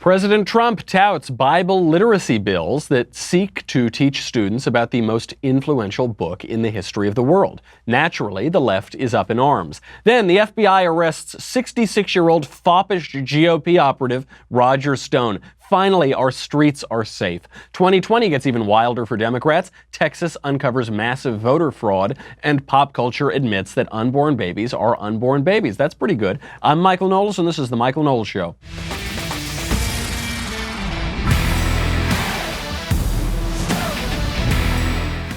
President Trump touts Bible literacy bills that seek to teach students about the most influential book in the history of the world. Naturally, the left is up in arms. Then the FBI arrests 66-year-old foppish GOP operative Roger Stone. Finally, our streets are safe. 2020 gets even wilder for Democrats. Texas uncovers massive voter fraud, and pop culture admits that unborn babies are unborn babies. That's pretty good. I'm Michael Knowles, and this is The Michael Knowles Show.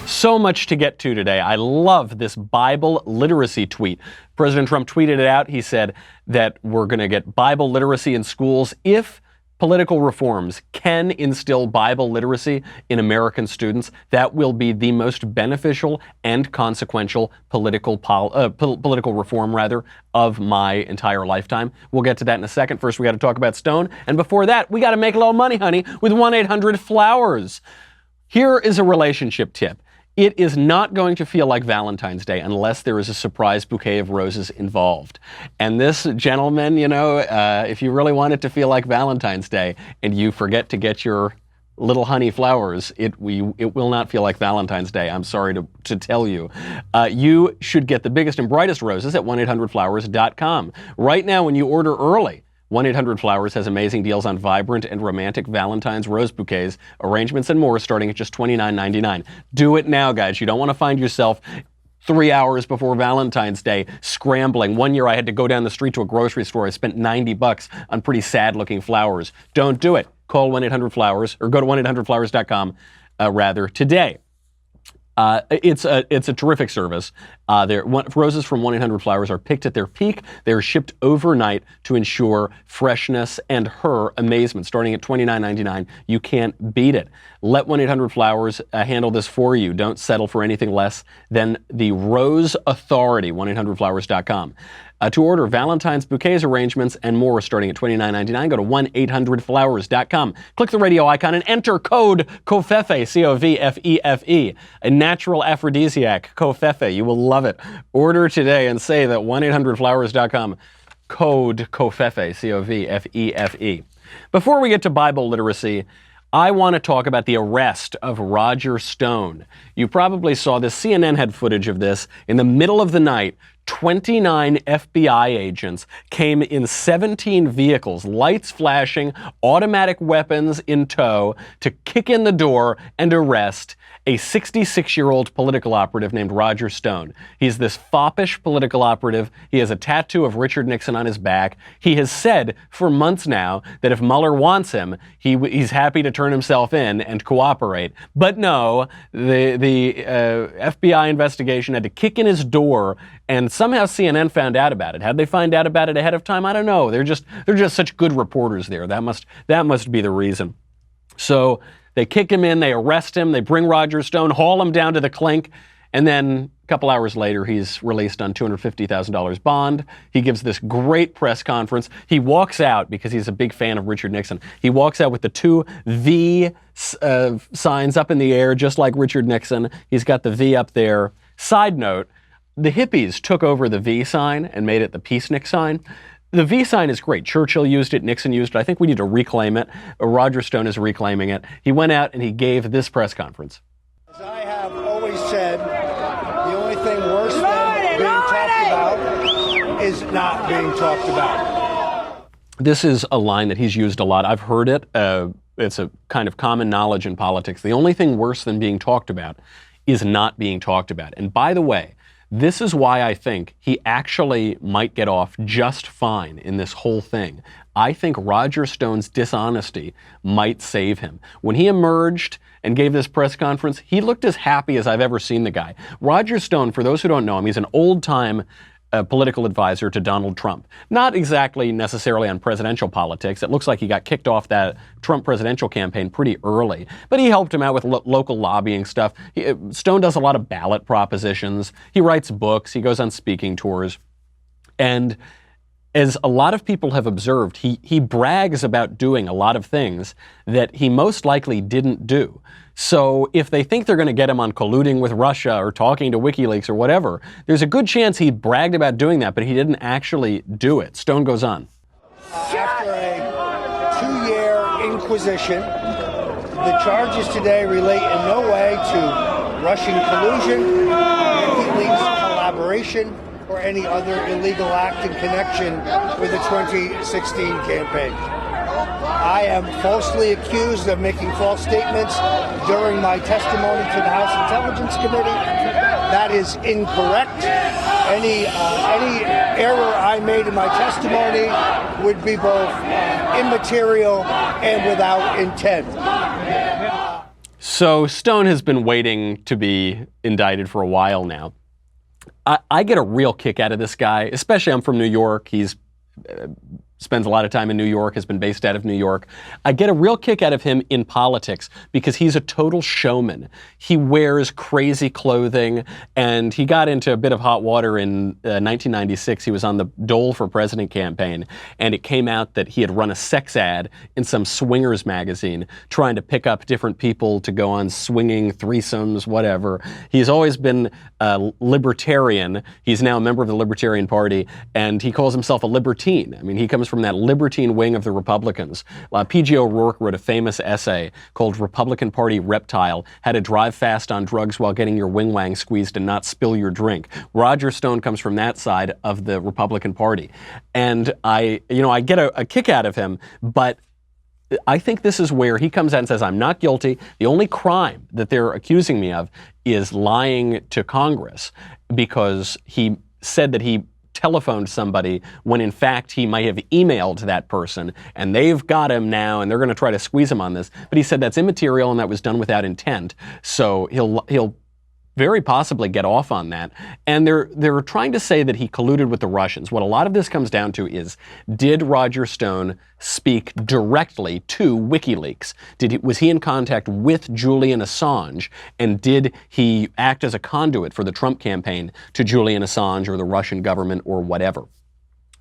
So much to get to today. I love this Bible literacy tweet. President Trump tweeted it out. He said that we're going to get Bible literacy in schools if political reforms can instill Bible literacy in American students. That will be the most beneficial and consequential political reform of my entire lifetime. We'll get to that in a second. First, we got to talk about Stone. And before that, we got to make a little money, honey, with 1-800-FLOWERS. Here is a relationship tip. It is not going to feel like Valentine's Day unless there is a surprise bouquet of roses involved. And this gentleman, if you really want it to feel like Valentine's Day and you forget to get your little honey flowers, it will not feel like Valentine's Day. I'm sorry to tell you. You should get the biggest and brightest roses at 1-800-Flowers.com. Right now, when you order early, 1-800-Flowers has amazing deals on vibrant and romantic Valentine's rose bouquets, arrangements, and more starting at just $29.99. Do it now, guys. You don't want to find yourself 3 hours before Valentine's Day scrambling. One year I had to go down the street to a grocery store. I spent $90 on pretty sad-looking flowers. Don't do it. Call 1-800-Flowers or go to 1-800-Flowers.com today. It's a terrific service. Roses from 1-800-Flowers are picked at their peak. They are shipped overnight to ensure freshness and her amazement. Starting at $29.99, you can't beat it. Let 1-800-Flowers handle this for you. Don't settle for anything less than the Rose Authority, 1-800-Flowers.com. To order Valentine's bouquets, arrangements, and more starting at $29.99, go to 1-800-Flowers.com. Click the radio icon and enter code COVFEFE, C-O-V-F-E-F-E, a natural aphrodisiac, COVFEFE. You will love it. Order today and save at 1-800-Flowers.com, code COVFEFE, C-O-V-F-E-F-E. Before we get to Bible literacy, I want to talk about the arrest of Roger Stone. You probably saw this. CNN had footage of this. In the middle of the night, 29 FBI agents came in 17 vehicles, lights flashing, automatic weapons in tow, to kick in the door and arrest a 66-year-old political operative named Roger Stone. He's this foppish political operative. He has a tattoo of Richard Nixon on his back. He has said for months now that if Mueller wants him, he's happy to turn himself in and cooperate. But no, the FBI investigation had to kick in his door, and somehow CNN found out about it. How'd they find out about it ahead of time? I don't know. They're just such good reporters there. That must be the reason. So they kick him in, they arrest him, they bring Roger Stone, haul him down to the clink, and then a couple hours later, he's released on $250,000 bond. He gives this great press conference. He walks out, because he's a big fan of Richard Nixon, he walks out with the two V signs up in the air, just like Richard Nixon. He's got the V up there. Side note, the hippies took over the V sign and made it the peacenik sign. The V sign is great. Churchill used it, Nixon used it. I think we need to reclaim it. Roger Stone is reclaiming it. He went out and he gave this press conference. As I have always said, the only thing worse than being talked about is not being talked about. This is a line that he's used a lot. I've heard it. It's a kind of common knowledge in politics. The only thing worse than being talked about is not being talked about. And by the way, this is why I think he actually might get off just fine in this whole thing. I think Roger Stone's dishonesty might save him. When he emerged and gave this press conference, he looked as happy as I've ever seen the guy. Roger Stone, for those who don't know him, he's an old-time political advisor to Donald Trump. Not exactly necessarily on presidential politics. It looks like he got kicked off that Trump presidential campaign pretty early, but he helped him out with local lobbying stuff. Stone does a lot of ballot propositions. He writes books. He goes on speaking tours. And as a lot of people have observed, he brags about doing a lot of things that he most likely didn't do. So if they think they're going to get him on colluding with Russia or talking to WikiLeaks or whatever, there's a good chance he bragged about doing that, but he didn't actually do it. Stone goes on. After a 2-year Inquisition. The charges today relate in no way to Russian collusion, WikiLeaks collaboration, or any other illegal act in connection with the 2016 campaign. I am falsely accused of making false statements during my testimony to the House Intelligence Committee. That is incorrect. Any error I made in my testimony would be both immaterial and without intent. So Stone has been waiting to be indicted for a while now. I get a real kick out of this guy, especially I'm from New York. He's spends a lot of time in New York, has been based out of New York. I get a real kick out of him in politics because he's a total showman. He wears crazy clothing, and he got into a bit of hot water in 1996. He was on the Dole for President campaign, and it came out that he had run a sex ad in some swingers magazine trying to pick up different people to go on swinging threesomes, whatever. He's always been a libertarian. He's now a member of the Libertarian Party, and he calls himself a libertine. I mean, he comes from that libertine wing of the Republicans. P.G. O'Rourke wrote a famous essay called Republican Party Reptile, How to Drive Fast on Drugs While Getting Your Wing Wang Squeezed and Not Spill Your Drink. Roger Stone comes from that side of the Republican Party. And I get a kick out of him, but I think this is where he comes out and says, I'm not guilty. The only crime that they're accusing me of is lying to Congress, because he said that he telephoned somebody when in fact he might have emailed that person, and they've got him now and they're going to try to squeeze him on this. But he said that's immaterial and that was done without intent. So he'll very possibly get off on that. And they're trying to say that he colluded with the Russians. What a lot of this comes down to is, did Roger Stone speak directly to WikiLeaks? Was he in contact with Julian Assange? And did he act as a conduit for the Trump campaign to Julian Assange or the Russian government or whatever?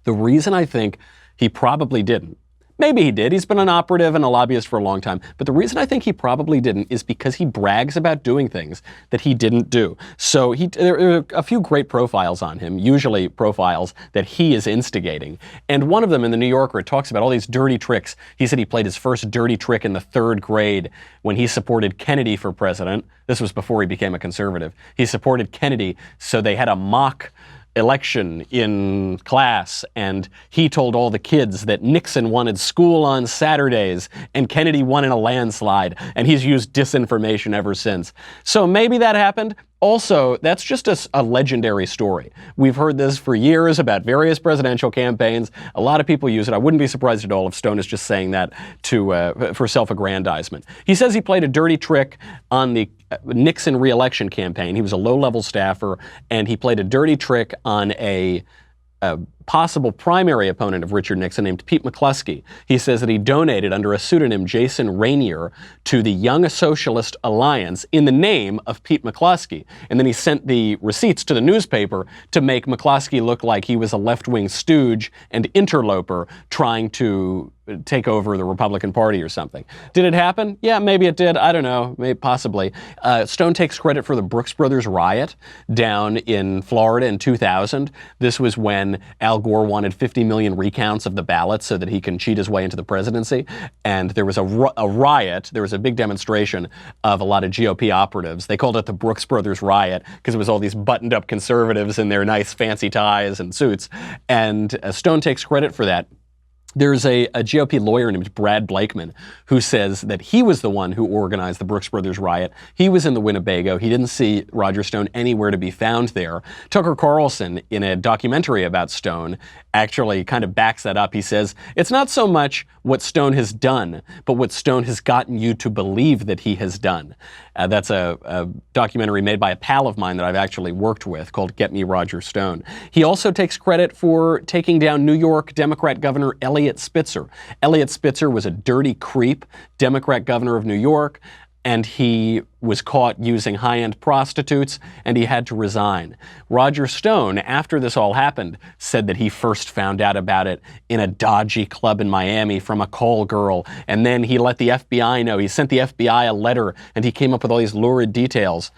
The reason I think he probably didn't, maybe he did. He's been an operative and a lobbyist for a long time. But the reason I think he probably didn't is because he brags about doing things that he didn't do. So there are a few great profiles on him, usually profiles that he is instigating. And one of them in the New Yorker, it talks about all these dirty tricks. He said he played his first dirty trick in the 3rd grade when he supported Kennedy for president. This was before he became a conservative. He supported Kennedy, so they had a mock election in class, and he told all the kids that Nixon wanted school on Saturdays and Kennedy won in a landslide, and he's used disinformation ever since. So maybe that happened. Also, that's just a legendary story. We've heard this for years about various presidential campaigns. A lot of people use it. I wouldn't be surprised at all if Stone is just saying that for self-aggrandizement. He says he played a dirty trick on the Nixon re-election campaign. He was a low-level staffer, and he played a dirty trick on a possible primary opponent of Richard Nixon named Pete McCluskey. He says that he donated under a pseudonym, Jason Rainier, to the Young Socialist Alliance in the name of Pete McCluskey. And then he sent the receipts to the newspaper to make McCluskey look like he was a left-wing stooge and interloper trying to take over the Republican Party or something. Did it happen? Yeah, maybe it did. I don't know. Maybe, possibly. Stone takes credit for the Brooks Brothers riot down in Florida in 2000. This was when Al Gore wanted 50 million recounts of the ballots so that he can cheat his way into the presidency. And there was a riot. There was a big demonstration of a lot of GOP operatives. They called it the Brooks Brothers riot because it was all these buttoned-up conservatives in their nice fancy ties and suits. And Stone takes credit for that. There's a GOP lawyer named Brad Blakeman who says that he was the one who organized the Brooks Brothers riot. He was in the Winnebago. He didn't see Roger Stone anywhere to be found there. Tucker Carlson, in a documentary about Stone, actually kind of backs that up. He says, it's not so much what Stone has done, but what Stone has gotten you to believe that he has done. That's a documentary made by a pal of mine that I've actually worked with called Get Me Roger Stone. He also takes credit for taking down New York Democrat Governor Eliot Spitzer. Eliot Spitzer was a dirty creep, Democrat governor of New York, and he was caught using high-end prostitutes, and he had to resign. Roger Stone, after this all happened, said that he first found out about it in a dodgy club in Miami from a call girl, and then he let the FBI know. He sent the FBI a letter, and he came up with all these lurid details.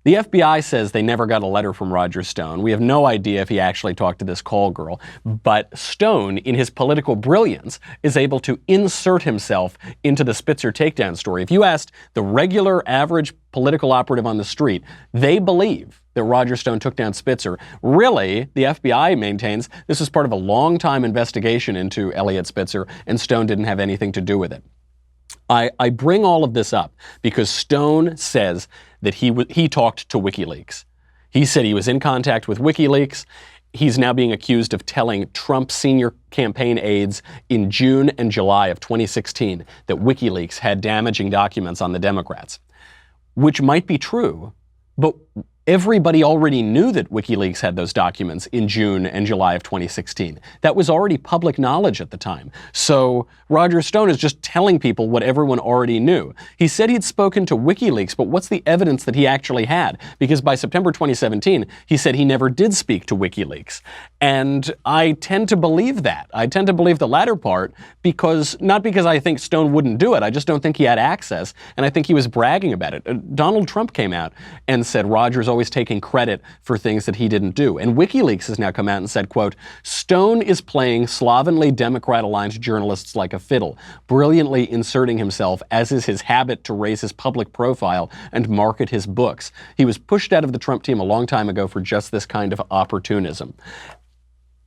The FBI says they never got a letter from Roger Stone. We have no idea if he actually talked to this call girl, but Stone, in his political brilliance, is able to insert himself into the Spitzer takedown story. If you asked the regular, average political operative on the street, they believe that Roger Stone took down Spitzer. Really, the FBI maintains this is part of a long-time investigation into Eliot Spitzer, and Stone didn't have anything to do with it. I bring all of this up because Stone says that he talked to WikiLeaks. He said he was in contact with WikiLeaks. He's now being accused of telling Trump senior campaign aides in June and July of 2016 that WikiLeaks had damaging documents on the Democrats, which might be true, but everybody already knew that WikiLeaks had those documents in June and July of 2016. That was already public knowledge at the time. So Roger Stone is just telling people what everyone already knew. He said he'd spoken to WikiLeaks, but what's the evidence that he actually had? Because by September 2017, he said he never did speak to WikiLeaks. And I tend to believe that. I tend to believe the latter part not because I think Stone wouldn't do it. I just don't think he had access, and I think he was bragging about it. Donald Trump came out and said Roger's always taking credit for things that he didn't do. And WikiLeaks has now come out and said, quote, Stone is playing slovenly Democrat-aligned journalists like a fiddle, brilliantly inserting himself, as is his habit, to raise his public profile and market his books. He was pushed out of the Trump team a long time ago for just this kind of opportunism.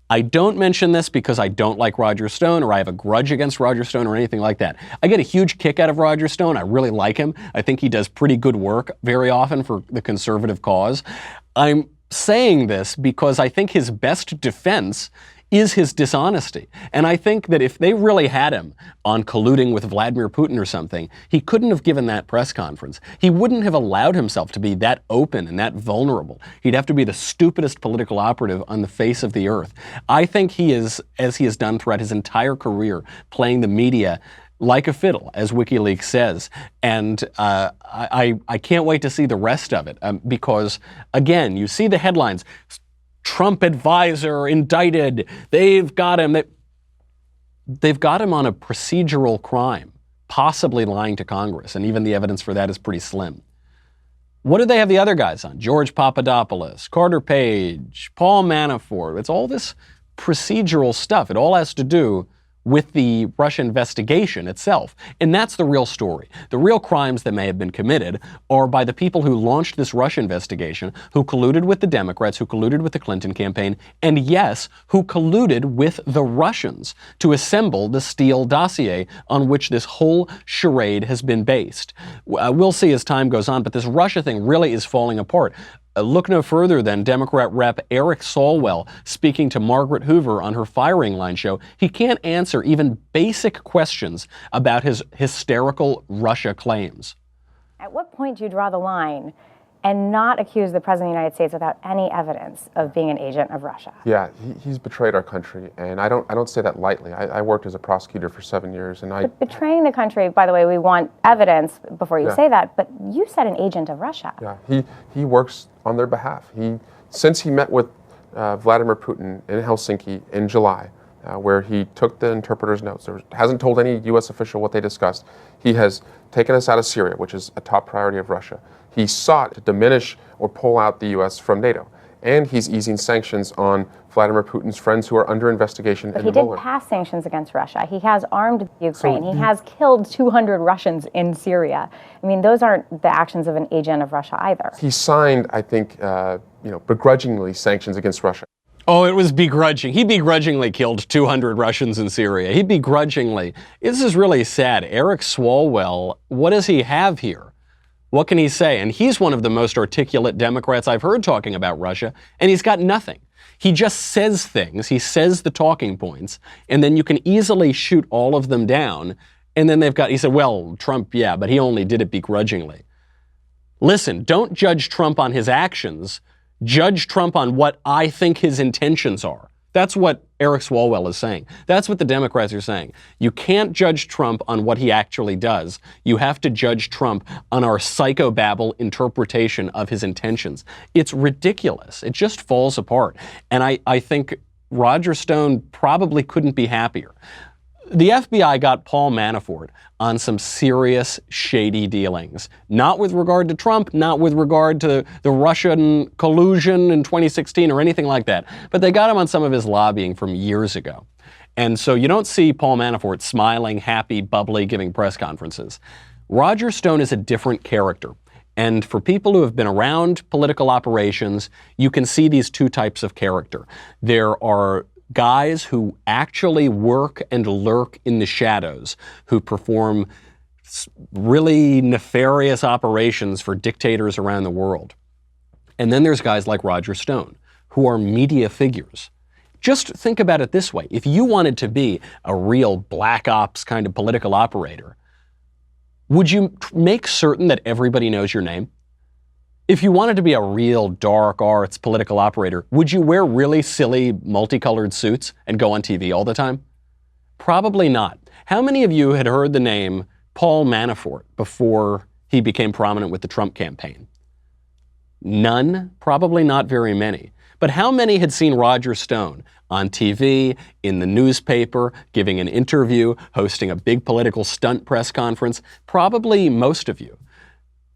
I don't mention this because I don't like Roger Stone or I have a grudge against Roger Stone or anything like that. I get a huge kick out of Roger Stone. I really like him. I think he does pretty good work very often for the conservative cause. I'm saying this because I think his best defense is his dishonesty. And I think that if they really had him on colluding with Vladimir Putin or something, he couldn't have given that press conference. He wouldn't have allowed himself to be that open and that vulnerable. He'd have to be the stupidest political operative on the face of the earth. I think he is, as he has done throughout his entire career, playing the media like a fiddle, as WikiLeaks says. And I can't wait to see the rest of it because, again, you see the headlines, Trump advisor indicted. They've got him. They've got him on a procedural crime, possibly lying to Congress, and even the evidence for that is pretty slim. What do they have the other guys on? George Papadopoulos, Carter Page, Paul Manafort. It's all this procedural stuff. It all has to do with the Russia investigation itself. And that's the real story. The real crimes that may have been committed are by the people who launched this Russia investigation, who colluded with the Democrats, who colluded with the Clinton campaign, and yes, who colluded with the Russians to assemble the Steele dossier on which this whole charade has been based. We'll see as time goes on, but this Russia thing really is falling apart. Look no further than Democrat Rep. Eric Swalwell speaking to Margaret Hoover on her firing line show. He can't answer even basic questions about his hysterical Russia claims. At what point do you draw the line and not accuse the President of the United States without any evidence of being an agent of Russia? Yeah, he's betrayed our country, and I don't say that lightly. I worked as a prosecutor for 7 years, and But betraying the country, by the way, we want evidence before you say that, but you said an agent of Russia. Yeah, he works on their behalf. Since he met with Vladimir Putin in Helsinki in July, where he took the interpreter's notes, hasn't told any U.S. official what they discussed. He has taken us out of Syria, which is a top priority of Russia. He sought to diminish or pull out the U.S. from NATO. And he's easing sanctions on Vladimir Putin's friends who are under investigation. But he did pass sanctions against Russia. He has armed Ukraine. He has killed 200 Russians in Syria. I mean, those aren't the actions of an agent of Russia either. He signed, I think, begrudgingly sanctions against Russia. Oh, it was begrudging. He begrudgingly killed 200 Russians in Syria. He begrudgingly. This is really sad. Eric Swalwell, what does he have here? What can he say? And he's one of the most articulate Democrats I've heard talking about Russia, and he's got nothing. He just says things. He says the talking points, and then you can easily shoot all of them down. And then he said, well, Trump, yeah, but he only did it begrudgingly. Listen, don't judge Trump on his actions. Judge Trump on what I think his intentions are. That's what Eric Swalwell is saying. That's what the Democrats are saying. You can't judge Trump on what he actually does. You have to judge Trump on our psychobabble interpretation of his intentions. It's ridiculous. It just falls apart. And I think Roger Stone probably couldn't be happier. The FBI got Paul Manafort on some serious shady dealings. Not with regard to Trump, not with regard to the Russian collusion in 2016 or anything like that, but they got him on some of his lobbying from years ago. And so you don't see Paul Manafort smiling, happy, bubbly, giving press conferences. Roger Stone is a different character. And for people who have been around political operations, you can see these two types of character. There are guys who actually work and lurk in the shadows, who perform really nefarious operations for dictators around the world. And then there's guys like Roger Stone, who are media figures. Just think about it this way. If you wanted to be a real black ops kind of political operator, would you make certain that everybody knows your name? If you wanted to be a real dark arts political operator, would you wear really silly multicolored suits and go on TV all the time? Probably not. How many of you had heard the name Paul Manafort before he became prominent with the Trump campaign? None? Probably not very many. But how many had seen Roger Stone on TV, in the newspaper, giving an interview, hosting a big political stunt press conference? Probably most of you.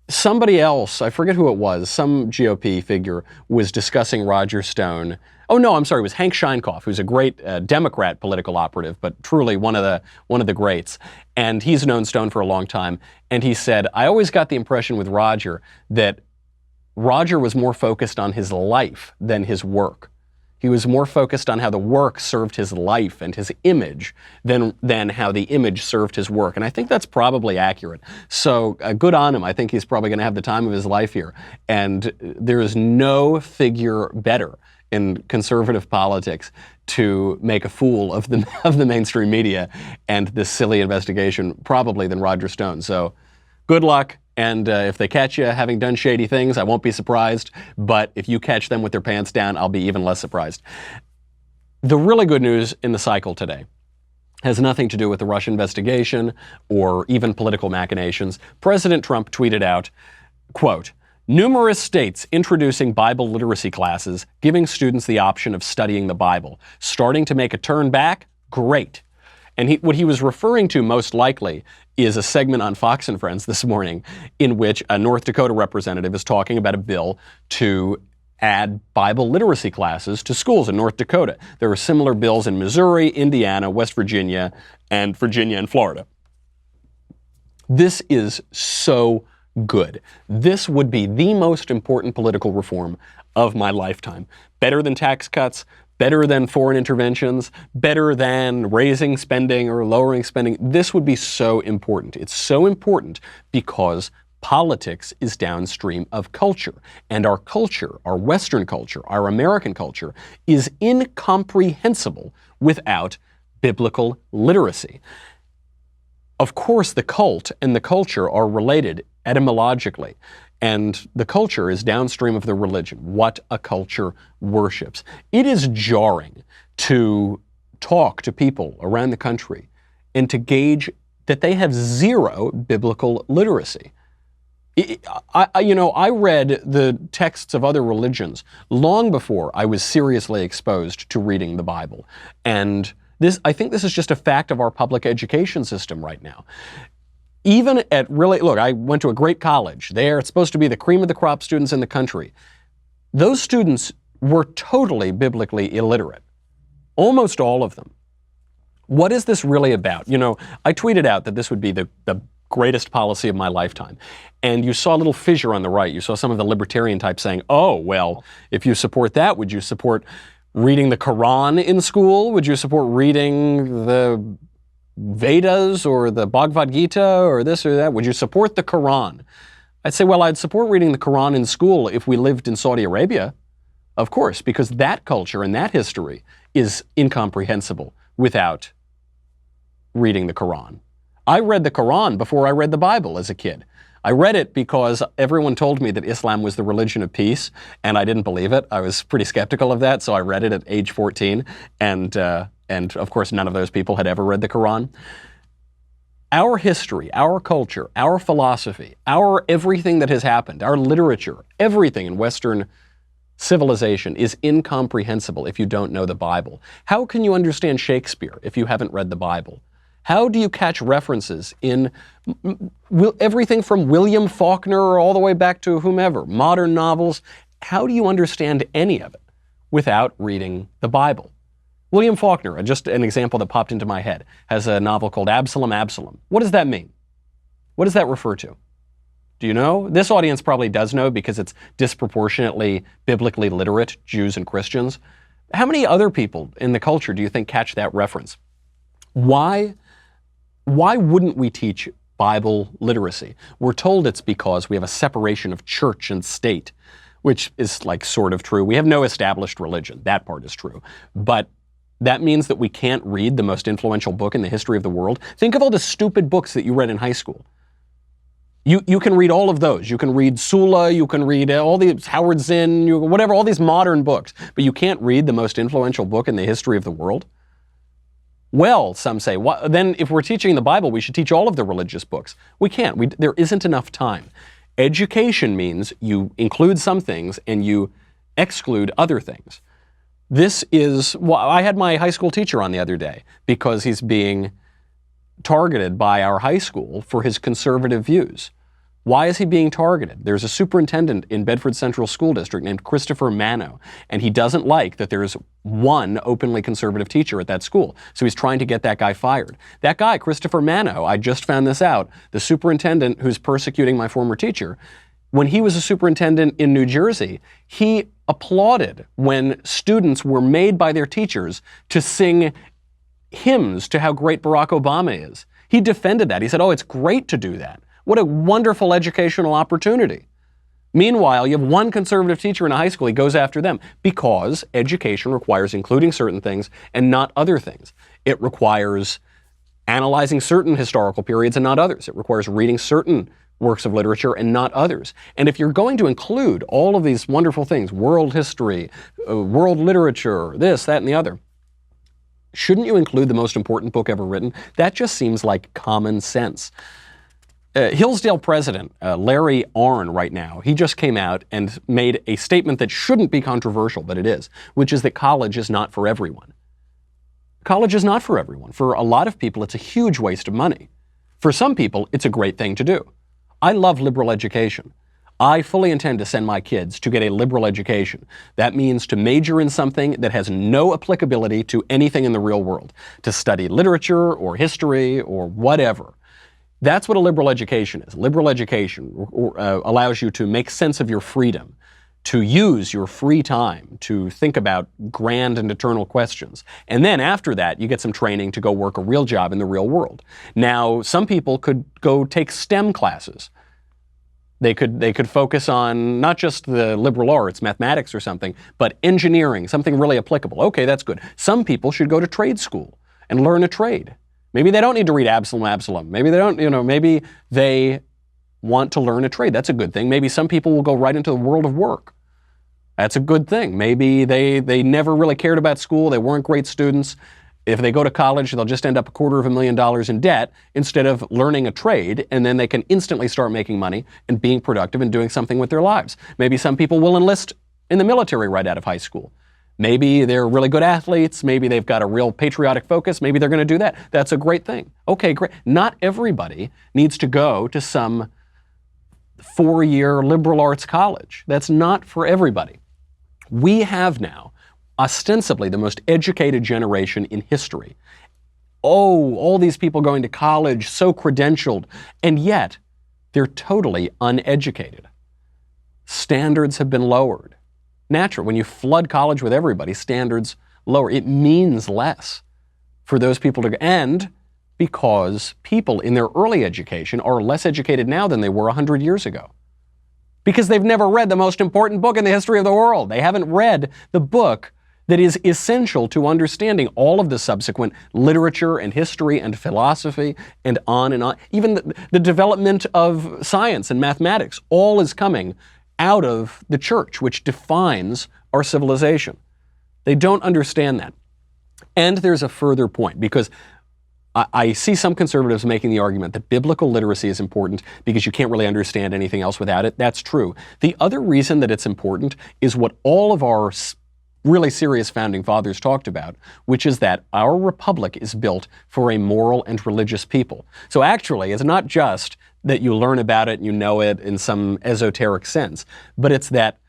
Somebody else, I forget who it was, some GOP figure was discussing Roger Stone. Oh no, I'm sorry, it was Hank Scheinkoff, who's a great Democrat political operative, but truly one of the greats. And he's known Stone for a long time. And he said, I always got the impression with Roger that Roger was more focused on his life than his work. He was more focused on how the work served his life and his image than how the image served his work. And I think that's probably accurate. So good on him. I think he's probably going to have the time of his life here. And there is no figure better in conservative politics to make a fool of the mainstream media and this silly investigation probably than Roger Stone. So good luck. And if they catch you having done shady things, I won't be surprised. But if you catch them with their pants down, I'll be even less surprised. The really good news in the cycle today has nothing to do with the Russia investigation or even political machinations. President Trump tweeted out, quote, numerous states introducing Bible literacy classes, giving students the option of studying the Bible. Starting to make a turn back? Great. And what he was referring to most likely is a segment on Fox and Friends this morning in which a North Dakota representative is talking about a bill to add Bible literacy classes to schools in North Dakota. There are similar bills in Missouri, Indiana, West Virginia, and Florida. This is so good. This would be the most important political reform of my lifetime. Better than tax cuts, better than foreign interventions, better than raising spending or lowering spending. This would be so important. It's so important because politics is downstream of culture. And our culture, our Western culture, our American culture, is incomprehensible without biblical literacy. Of course, the cult and the culture are related etymologically. And the culture is downstream of the religion, what a culture worships. It is jarring to talk to people around the country and to gauge that they have zero biblical literacy. I read the texts of other religions long before I was seriously exposed to reading the Bible. And I think this is just a fact of our public education system right now. Even at look, I went to a great college there. It's supposed to be the cream of the crop students in the country. Those students were totally biblically illiterate. Almost all of them. What is this really about? I tweeted out that this would be the greatest policy of my lifetime. And you saw a little fissure on the right. You saw some of the libertarian types saying, oh, well, if you support that, would you support reading the Quran in school? Would you support reading the Vedas or the Bhagavad Gita or this or that? Would you support the Quran? I'd say, well, I'd support reading the Quran in school if we lived in Saudi Arabia, of course, because that culture and that history is incomprehensible without reading the Quran. I read the Quran before I read the Bible as a kid. I read it because everyone told me that Islam was the religion of peace, and I didn't believe it. I was pretty skeptical of that, so I read it at age 14, and of course none of those people had ever read the Quran. Our history, our culture, our philosophy, our everything that has happened, our literature, everything in Western civilization is incomprehensible if you don't know the Bible. How can you understand Shakespeare if you haven't read the Bible? How do you catch references in everything from William Faulkner all the way back to whomever, modern novels? How do you understand any of it without reading the Bible? William Faulkner, just an example that popped into my head, has a novel called Absalom, Absalom. What does that mean? What does that refer to? Do you know? This audience probably does know because it's disproportionately biblically literate Jews and Christians. How many other people in the culture do you think catch that reference? Why wouldn't we teach Bible literacy? We're told it's because we have a separation of church and state, which is like sort of true. We have no established religion. That part is true. But that means that we can't read the most influential book in the history of the world. Think of all the stupid books that you read in high school. You can read all of those. You can read Sula, you can read all these Howard Zinn, whatever, all these modern books, but you can't read the most influential book in the history of the world? Well, some say, then if we're teaching the Bible, we should teach all of the religious books. We can't. There isn't enough time. Education means you include some things and you exclude other things. I had my high school teacher on the other day because he's being targeted by our high school for his conservative views. Why is he being targeted? There's a superintendent in Bedford Central School District named Christopher Mano, and he doesn't like that there's one openly conservative teacher at that school. So he's trying to get that guy fired. That guy, Christopher Mano, I just found this out, the superintendent who's persecuting my former teacher, when he was a superintendent in New Jersey, he applauded when students were made by their teachers to sing hymns to how great Barack Obama is. He defended that. He said, oh, it's great to do that. What a wonderful educational opportunity. Meanwhile, you have one conservative teacher in a high school, he goes after them because education requires including certain things and not other things. It requires analyzing certain historical periods and not others. It requires reading certain works of literature and not others. And if you're going to include all of these wonderful things, world history, world literature, this, that, and the other, shouldn't you include the most important book ever written? That just seems like common sense. Hillsdale president, Larry Arnn, right now, he just came out and made a statement that shouldn't be controversial, but it is, which is that college is not for everyone. College is not for everyone. For a lot of people, it's a huge waste of money. For some people, it's a great thing to do. I love liberal education. I fully intend to send my kids to get a liberal education. That means to major in something that has no applicability to anything in the real world, to study literature or history or whatever. That's what a liberal education is. Liberal education allows you to make sense of your freedom, to use your free time to think about grand and eternal questions. And then after that, you get some training to go work a real job in the real world. Now, some people could go take STEM classes. They could focus on not just the liberal arts, mathematics or something, but engineering, something really applicable. Okay, that's good. Some people should go to trade school and learn a trade. Maybe they don't need to read Absalom, Absalom. Maybe they don't, maybe they want to learn a trade. That's a good thing. Maybe some people will go right into the world of work. That's a good thing. Maybe they never really cared about school. They weren't great students. If they go to college, they'll just end up $250,000 in debt instead of learning a trade, and then they can instantly start making money and being productive and doing something with their lives. Maybe some people will enlist in the military right out of high school. Maybe they're really good athletes. Maybe they've got a real patriotic focus. Maybe they're going to do that. That's a great thing. Okay, great. Not everybody needs to go to some 4-year liberal arts college. That's not for everybody. We have now ostensibly the most educated generation in history. Oh, all these people going to college, so credentialed, and yet they're totally uneducated. Standards have been lowered. Natural, when you flood college with everybody, standards lower. It means less for those people to go. And because people in their early education are less educated now than they were 100 years ago. Because they've never read the most important book in the history of the world. They haven't read the book that is essential to understanding all of the subsequent literature and history and philosophy and on and on. Even the development of science and mathematics, all is coming out of the church, which defines our civilization. They don't understand that. And there's a further point, because I see some conservatives making the argument that biblical literacy is important because you can't really understand anything else without it. That's true. The other reason that it's important is what all of our really serious founding fathers talked about, which is that our republic is built for a moral and religious people. So actually, it's not just that you learn about it and you know it in some esoteric sense, but it's that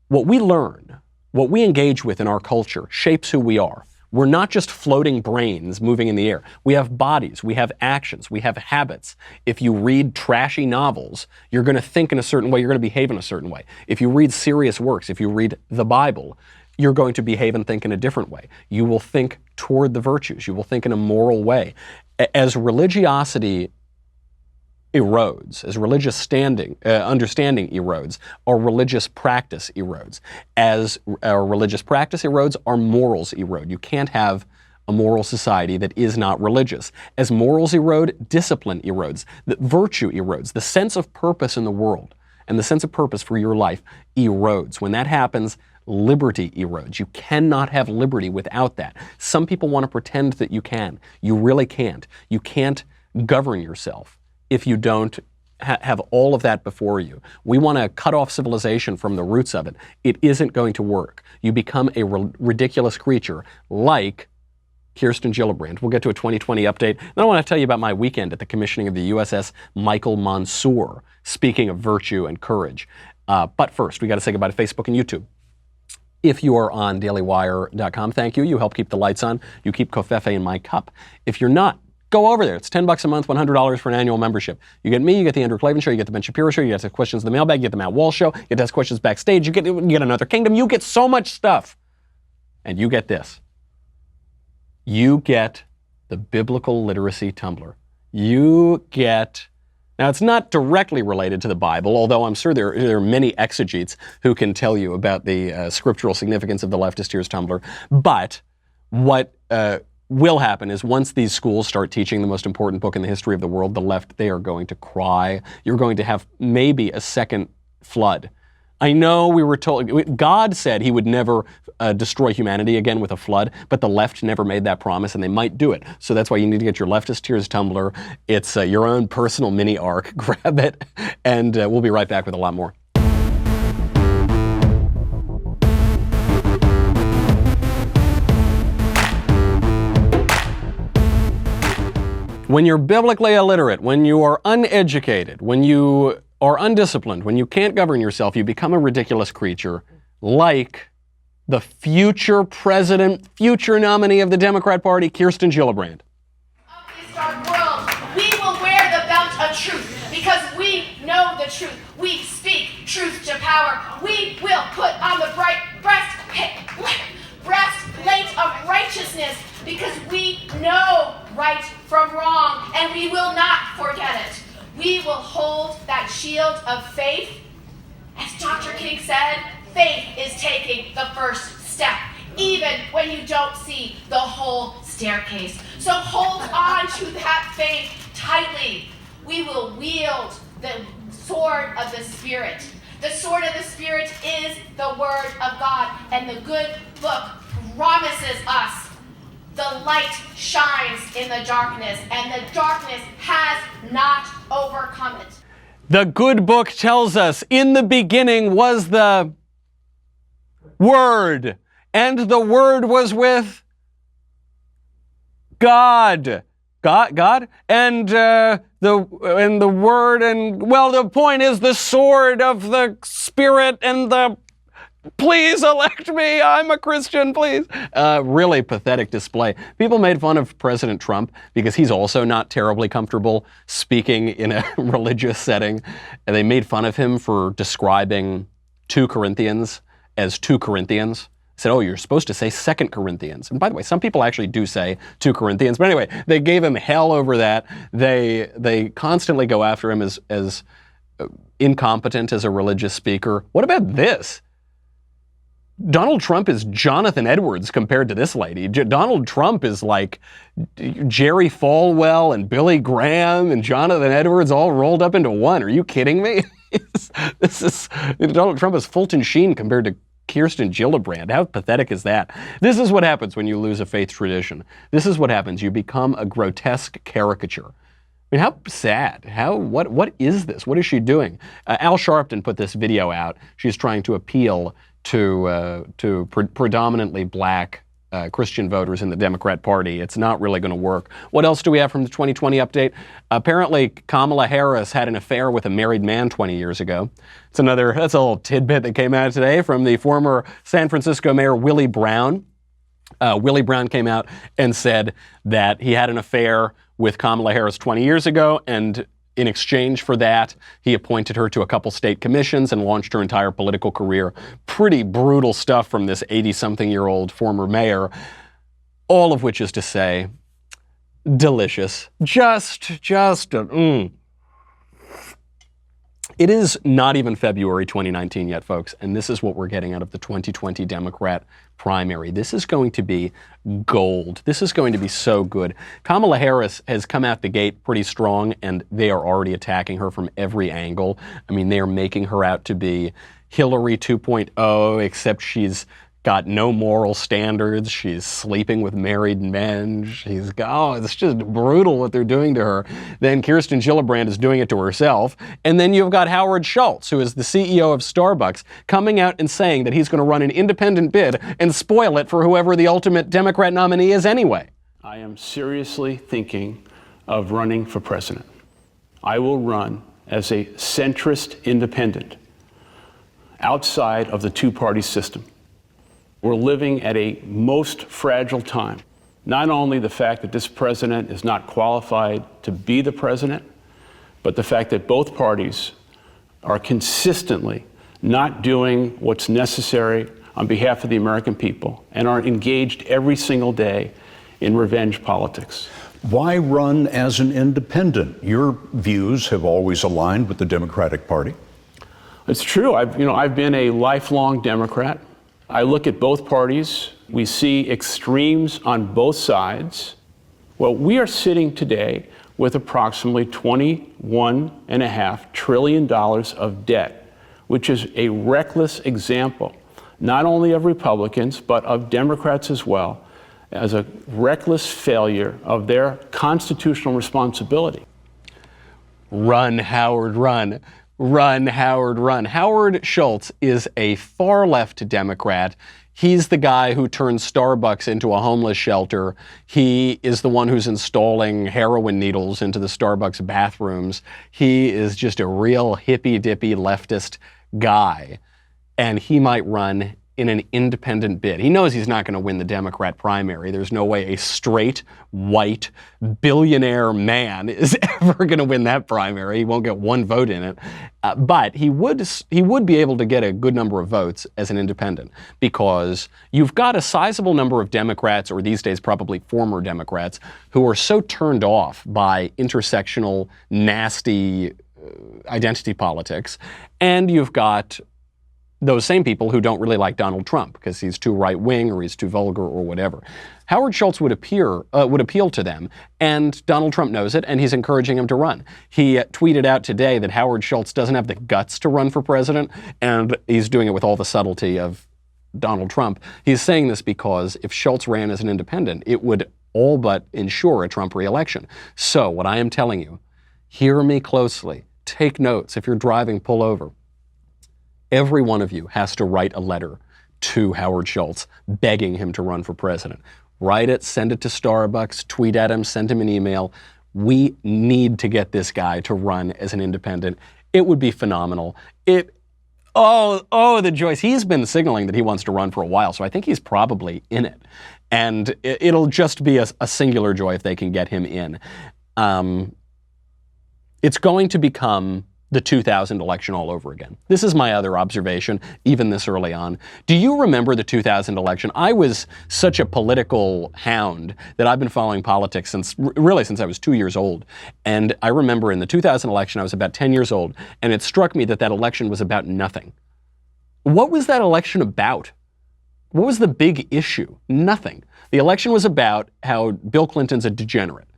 what we learn, what we engage with in our culture shapes who we are. We're not just floating brains moving in the air. We have bodies, we have actions, we have habits. If you read trashy novels, you're going to think in a certain way, you're going to behave in a certain way. If you read serious works, if you read the Bible, you're going to behave and think in a different way. You will think toward the virtues. You will think in a moral way. As religiosity erodes, as religious understanding erodes, our religious practice erodes. As our religious practice erodes, our morals erode. You can't have a moral society that is not religious. As morals erode, discipline erodes, the virtue erodes, the sense of purpose in the world and the sense of purpose for your life erodes. When that happens, liberty erodes. You cannot have liberty without that. Some people want to pretend that you can. You really can't. You can't govern yourself if you don't have all of that before you. We want to cut off civilization from the roots of it. It isn't going to work. You become a ridiculous creature like Kirsten Gillibrand. We'll get to a 2020 update. Then I want to tell you about my weekend at the commissioning of the USS Michael Mansour, speaking of virtue and courage. But first, we got to say goodbye to Facebook and YouTube. If you are on dailywire.com, thank you. You help keep the lights on. You keep Covfefe in my cup. If you're not, go over there. It's $10 a month, $100 for an annual membership. You get me, you get the Andrew Klavan Show, you get the Ben Shapiro Show, you get the questions in the mailbag, you get the Matt Walsh Show, you get to ask questions backstage, you get Another Kingdom, you get so much stuff. And you get this. You get the Biblical Literacy Tumbler. You get... Now, it's not directly related to the Bible, although I'm sure there are many exegetes who can tell you about the scriptural significance of the Leftist Tears Tumbler. But what will happen is once these schools start teaching the most important book in the history of the world, the left, they are going to cry. You're going to have maybe a second flood. I know we were told, God said he would never destroy humanity again with a flood, but the left never made that promise, and they might do it. So that's why you need to get your Leftist Tears Tumbler. It's your own personal mini ark. Grab it, and we'll be right back with a lot more. When you're biblically illiterate, when you are uneducated, when you are undisciplined, when you can't govern yourself, you become a ridiculous creature like the future president, future nominee of the Democrat Party, Kirsten Gillibrand. Of this dark world, we will wear the belt of truth because we know the truth. We speak truth to power. We will put on the bright breastplate of righteousness because we know right from wrong, and we will not forget it. We will hold that shield of faith. As Dr. King said, faith is taking the first step, even when you don't see the whole staircase. So hold on to that faith tightly. We will wield the sword of the Spirit. The sword of the Spirit is the Word of God, and the good book promises us the light shines in the darkness, and the darkness has not overcome it. The good book tells us, in the beginning was the Word, and the Word was with God. God, and the Word, and well, the point is the sword of the Spirit and the. Please elect me. I'm a Christian, please. Really pathetic display. People made fun of President Trump because he's also not terribly comfortable speaking in a religious setting. And they made fun of him for describing 2 Corinthians as 2 Corinthians. Said, oh, you're supposed to say 2 Corinthians. And by the way, some people actually do say 2 Corinthians. But anyway, they gave him hell over that. They constantly go after him as incompetent as a religious speaker. What about this? Donald Trump is Jonathan Edwards compared to this lady. Donald Trump is like Jerry Falwell and Billy Graham and Jonathan Edwards all rolled up into one. Are you kidding me? Donald Trump is Fulton Sheen compared to Kirsten Gillibrand. How pathetic is that? This is what happens when you lose a faith tradition. This is what happens. You become a grotesque caricature. I mean, how sad. What is this? What is she doing? Al Sharpton put this video out. She's trying to appeal to predominantly black Christian voters in the Democrat Party. It's not really going to work. What else do we have from the 2020 update? Apparently, Kamala Harris had an affair with a married man 20 years ago. That's a little tidbit that came out today from the former San Francisco mayor, Willie Brown. Willie Brown came out and said that he had an affair with Kamala Harris 20 years ago, and in exchange for that, he appointed her to a couple state commissions and launched her entire political career. Pretty brutal stuff from this 80-something-year-old former mayor, all of which is to say, delicious. It is not even February 2019 yet, folks, and this is what we're getting out of the 2020 Democrat primary. This is going to be gold. This is going to be so good. Kamala Harris has come out the gate pretty strong, and they are already attacking her from every angle. I mean, they are making her out to be Hillary 2.0, except she's got no moral standards. She's sleeping with married men. It's just brutal what they're doing to her. Then Kirsten Gillibrand is doing it to herself. And then you've got Howard Schultz, who is the CEO of Starbucks, coming out and saying that he's going to run an independent bid and spoil it for whoever the ultimate Democrat nominee is anyway. I am seriously thinking of running for president. I will run as a centrist independent outside of the two-party system. We're living at a most fragile time. Not only the fact that this president is not qualified to be the president, but the fact that both parties are consistently not doing what's necessary on behalf of the American people and are engaged every single day in revenge politics. Why run as an independent? Your views have always aligned with the Democratic Party. It's true. I've been a lifelong Democrat. I look at both parties. We see extremes on both sides. Well, we are sitting today with approximately $21.5 trillion of debt, which is a reckless example, not only of Republicans, but of Democrats as well, as a reckless failure of their constitutional responsibility. Run, Howard, run. Run, Howard, run. Howard Schultz is a far-left Democrat. He's the guy who turned Starbucks into a homeless shelter. He is the one who's installing heroin needles into the Starbucks bathrooms. He is just a real hippy-dippy leftist guy, and he might run in an independent bid. He knows he's not going to win the Democrat primary. There's no way a straight, white, billionaire man is ever going to win that primary. He won't get one vote in it. But he would be able to get a good number of votes as an independent, because you've got a sizable number of Democrats, or these days probably former Democrats, who are so turned off by intersectional, nasty identity politics. And you've got those same people who don't really like Donald Trump because he's too right-wing or he's too vulgar or whatever. Howard Schultz would appeal to them, and Donald Trump knows it, and he's encouraging him to run. He tweeted out today that Howard Schultz doesn't have the guts to run for president, and he's doing it with all the subtlety of Donald Trump. He's saying this because if Schultz ran as an independent, it would all but ensure a Trump re-election. So what I am telling you, hear me closely. Take notes. If you're driving, pull over. Every one of you has to write a letter to Howard Schultz begging him to run for president. Write it, send it to Starbucks, tweet at him, send him an email. We need to get this guy to run as an independent. It would be phenomenal. The joys. He's been signaling that he wants to run for a while, so I think he's probably in it. And it'll just be a singular joy if they can get him in. It's going to become the 2000 election all over again. This is my other observation, even this early on. Do you remember the 2000 election? I was such a political hound that I've been following politics since I was 2 years old. And I remember in the 2000 election, I was about 10 years old, and it struck me that that election was about nothing. What was that election about? What was the big issue? Nothing. The election was about how Bill Clinton's a degenerate.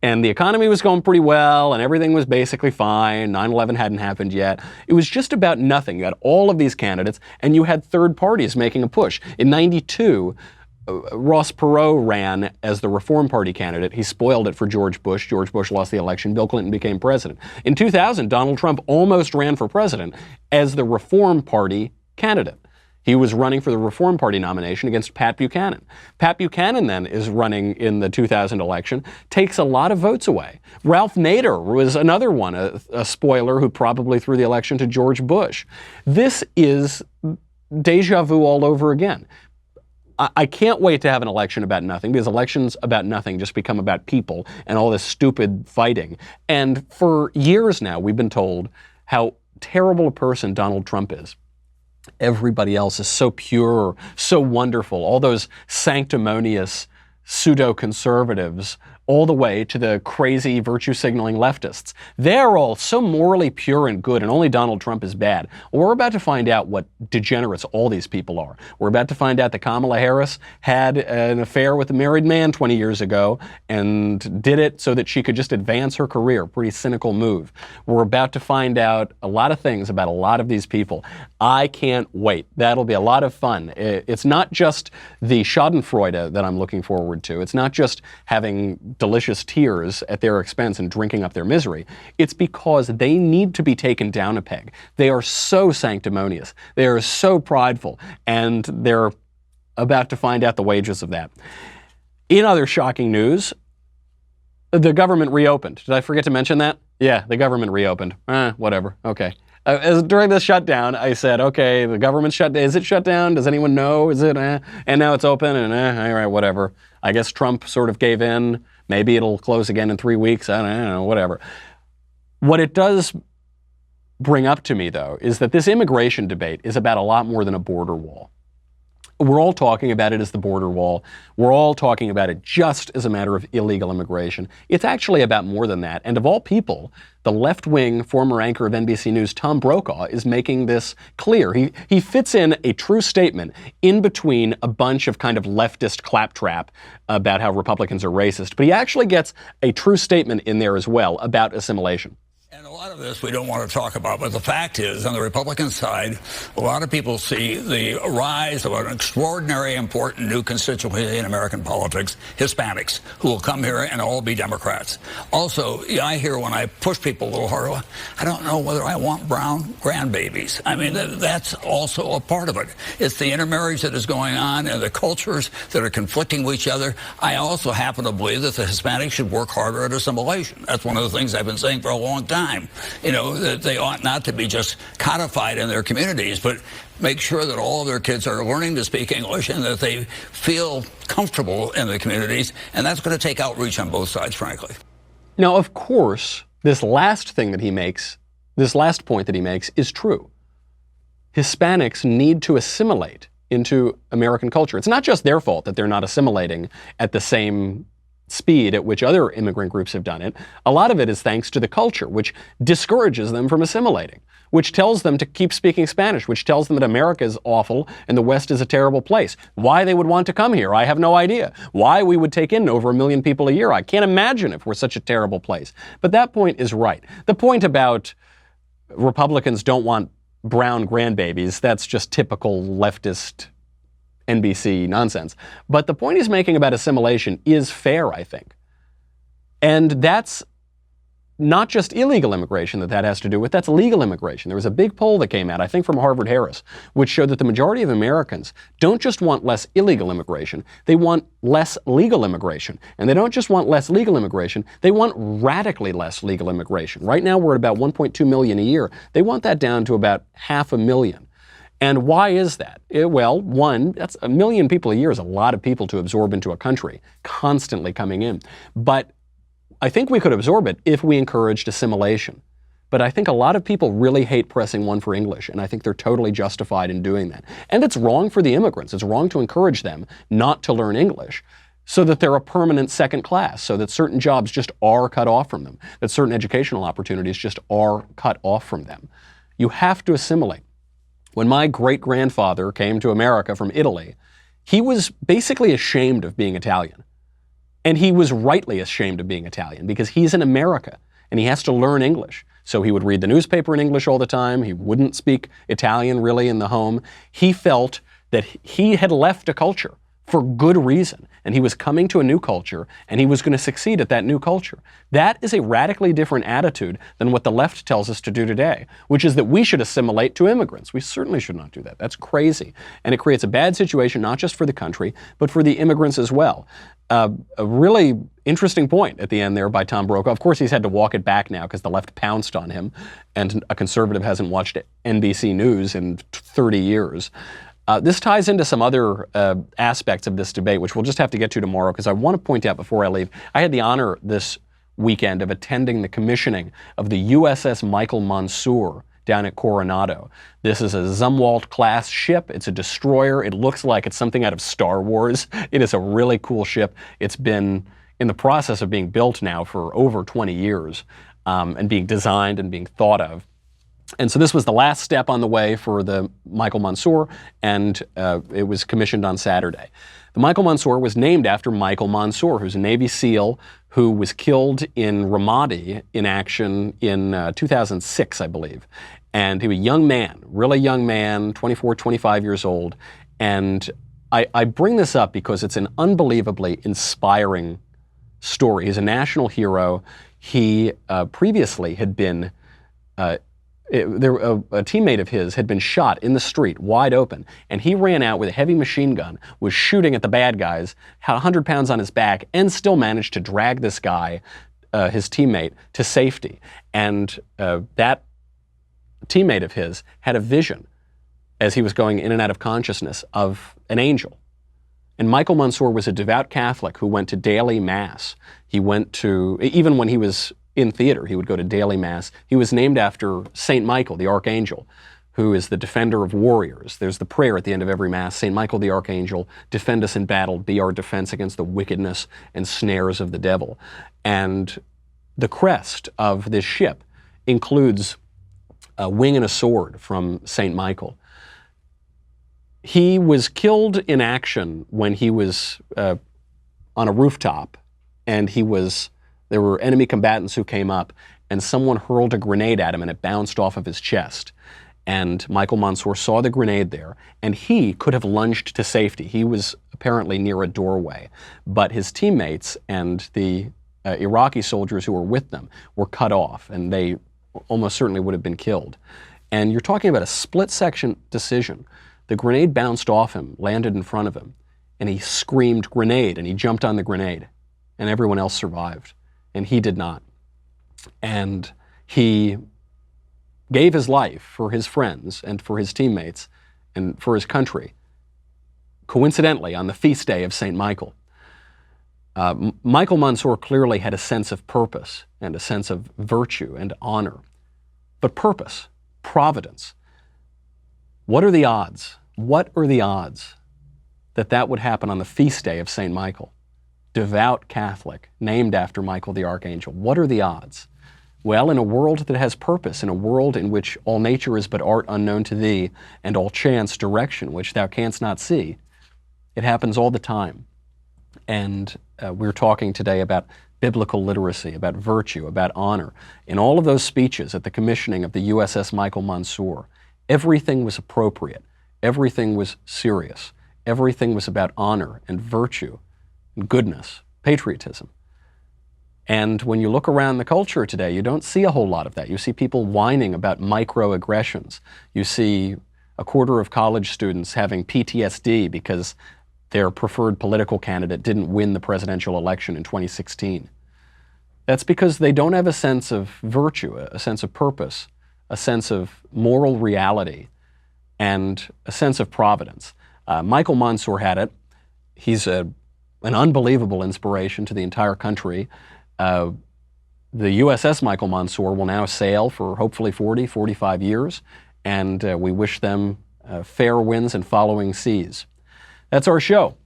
And the economy was going pretty well, and everything was basically fine. 9/11 hadn't happened yet. It was just about nothing. You had all of these candidates, and you had third parties making a push. In '92, Ross Perot ran as the Reform Party candidate. He spoiled it for George Bush. George Bush lost the election. Bill Clinton became president. In 2000, Donald Trump almost ran for president as the Reform Party candidate. He was running for the Reform Party nomination against Pat Buchanan. Pat Buchanan then is running in the 2000 election, takes a lot of votes away. Ralph Nader was another one, a spoiler who probably threw the election to George Bush. This is deja vu all over again. I can't wait to have an election about nothing, because elections about nothing just become about people and all this stupid fighting. And for years now, we've been told how terrible a person Donald Trump is. Everybody else is so pure, so wonderful. All those sanctimonious pseudo-conservatives, all the way to the crazy virtue-signaling leftists. They're all so morally pure and good, and only Donald Trump is bad. Well, we're about to find out what degenerates all these people are. We're about to find out that Kamala Harris had an affair with a married man 20 years ago and did it so that she could just advance her career. Pretty cynical move. We're about to find out a lot of things about a lot of these people. I can't wait. That'll be a lot of fun. It's not just the schadenfreude that I'm looking forward to. It's not just having delicious tears at their expense and drinking up their misery. It's because they need to be taken down a peg. They are so sanctimonious. They are so prideful, and they're about to find out the wages of that. In other shocking news, the government reopened. Did I forget to mention that? Yeah, the government reopened. Whatever. Okay. During the shutdown, I said, okay, the government's shut down. Is it shut down? Does anyone know? Is it? And now it's open, and all right, whatever. I guess Trump sort of gave in. Maybe it'll close again in 3 weeks. I don't know, whatever. What it does bring up to me, though, is that this immigration debate is about a lot more than a border wall. We're all talking about it as the border wall. We're all talking about it just as a matter of illegal immigration. It's actually about more than that. And of all people, the left-wing former anchor of NBC News, Tom Brokaw, is making this clear. He fits in a true statement in between a bunch of kind of leftist claptrap about how Republicans are racist. But he actually gets a true statement in there as well about assimilation. And a lot of this we don't want to talk about, but the fact is, on the Republican side, a lot of people see the rise of an extraordinary, important new constituency in American politics, Hispanics, who will come here and all be Democrats. Also, I hear when I push people a little harder, I don't know whether I want brown grandbabies. I mean, that's also a part of it. It's the intermarriage that is going on and the cultures that are conflicting with each other. I also happen to believe that the Hispanics should work harder at assimilation. That's one of the things I've been saying for a long time. You know, that they ought not to be just codified in their communities, but make sure that all of their kids are learning to speak English and that they feel comfortable in the communities. And that's going to take outreach on both sides, frankly. Now, of course, this last point that he makes is true. Hispanics need to assimilate into American culture. It's not just their fault that they're not assimilating at the same speed at which other immigrant groups have done it. A lot of it is thanks to the culture, which discourages them from assimilating, which tells them to keep speaking Spanish, which tells them that America is awful and the West is a terrible place. Why they would want to come here, I have no idea. Why we would take in over 1 million people a year, I can't imagine if we're such a terrible place. But that point is right. The point about Republicans don't want brown grandbabies, that's just typical leftist NBC nonsense. But the point he's making about assimilation is fair, I think. And that's not just illegal immigration that has to do with, that's legal immigration. There was a big poll that came out, I think from Harvard-Harris, which showed that the majority of Americans don't just want less illegal immigration, they want less legal immigration. And they don't just want less legal immigration, they want radically less legal immigration. Right now we're at about 1.2 million a year. They want that down to about 500,000. And why is that? Well, one, that's 1 million people a year is a lot of people to absorb into a country, constantly coming in. But I think we could absorb it if we encouraged assimilation. But I think a lot of people really hate pressing one for English, and I think they're totally justified in doing that. And it's wrong for the immigrants. It's wrong to encourage them not to learn English so that they're a permanent second class, so that certain jobs just are cut off from them, that certain educational opportunities just are cut off from them. You have to assimilate. When my great-grandfather came to America from Italy, he was basically ashamed of being Italian. And he was rightly ashamed of being Italian because he's in America and he has to learn English. So he would read the newspaper in English all the time. He wouldn't speak Italian really in the home. He felt that he had left a culture for good reason. And he was coming to a new culture, and he was going to succeed at that new culture. That is a radically different attitude than what the left tells us to do today, which is that we should assimilate to immigrants. We certainly should not do that. That's crazy. And it creates a bad situation, not just for the country, but for the immigrants as well. A really interesting point at the end there by Tom Brokaw. Of course, he's had to walk it back now because the left pounced on him, and a conservative hasn't watched NBC News in 30 years. This ties into some other aspects of this debate, which we'll just have to get to tomorrow, because I want to point out before I leave, I had the honor this weekend of attending the commissioning of the USS Michael Mansour down at Coronado. This is a Zumwalt-class ship. It's a destroyer. It looks like it's something out of Star Wars. It is a really cool ship. It's been in the process of being built now for over 20 years and being designed and being thought of. And so this was the last step on the way for the Michael Mansour, and it was commissioned on Saturday. The Michael Mansour was named after Michael Mansour, who's a Navy SEAL who was killed in Ramadi in action in 2006, I believe. And he was a young man, really young man, 24, 25 years old. And I bring this up because it's an unbelievably inspiring story. He's a national hero. He previously had been... a teammate of his had been shot in the street, wide open, and he ran out with a heavy machine gun, was shooting at the bad guys, had 100 pounds on his back, and still managed to drag this guy, his teammate, to safety. And that teammate of his had a vision as he was going in and out of consciousness of an angel. And Michael Mansour was a devout Catholic who went to daily mass. He went to, even when he was in theater, he would go to daily mass. He was named after Saint Michael, the archangel, who is the defender of warriors. There's the prayer at the end of every mass, Saint Michael the archangel, defend us in battle, be our defense against the wickedness and snares of the devil. And the crest of this ship includes a wing and a sword from Saint Michael. He was killed in action when he was on a rooftop, and there were enemy combatants who came up, and someone hurled a grenade at him, and it bounced off of his chest. And Michael Mansour saw the grenade there, and he could have lunged to safety. He was apparently near a doorway, but his teammates and the Iraqi soldiers who were with them were cut off, and they almost certainly would have been killed. And you're talking about a split-second decision. The grenade bounced off him, landed in front of him, and he screamed grenade, and he jumped on the grenade, and everyone else survived. And he did not. And he gave his life for his friends and for his teammates and for his country, coincidentally, on the feast day of St. Michael. Michael Mansour clearly had a sense of purpose and a sense of virtue and honor. But purpose, providence, what are the odds? What are the odds that that would happen on the feast day of St. Michael? Devout Catholic, named after Michael the Archangel. What are the odds? Well, in a world that has purpose, in a world in which all nature is but art unknown to thee, and all chance direction which thou canst not see, it happens all the time. And we're talking today about biblical literacy, about virtue, about honor. In all of those speeches at the commissioning of the USS Michael Mansour, everything was appropriate. Everything was serious. Everything was about honor and virtue, goodness, patriotism. And when you look around the culture today, you don't see a whole lot of that. You see people whining about microaggressions. You see a quarter of college students having PTSD because their preferred political candidate didn't win the presidential election in 2016. That's because they don't have a sense of virtue, a sense of purpose, a sense of moral reality, and a sense of providence. Michael Mansour had it. He's an unbelievable inspiration to the entire country. The USS Michael Mansour will now sail for hopefully 40, 45 years, and we wish them fair winds and following seas. That's our show.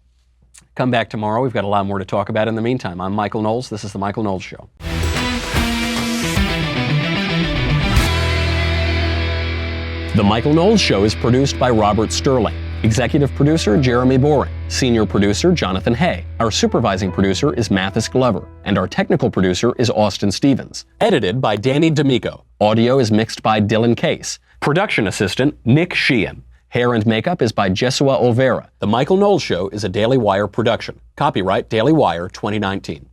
Come back tomorrow. We've got a lot more to talk about in the meantime. I'm Michael Knowles. This is The Michael Knowles Show. The Michael Knowles Show is produced by Robert Sterling. Executive producer, Jeremy Boring. Senior producer, Jonathan Hay. Our supervising producer is Mathis Glover. And our technical producer is Austin Stevens. Edited by Danny D'Amico. Audio is mixed by Dylan Case. Production assistant, Nick Sheehan. Hair and makeup is by Jesua Olvera. The Michael Knowles Show is a Daily Wire production. Copyright Daily Wire 2019.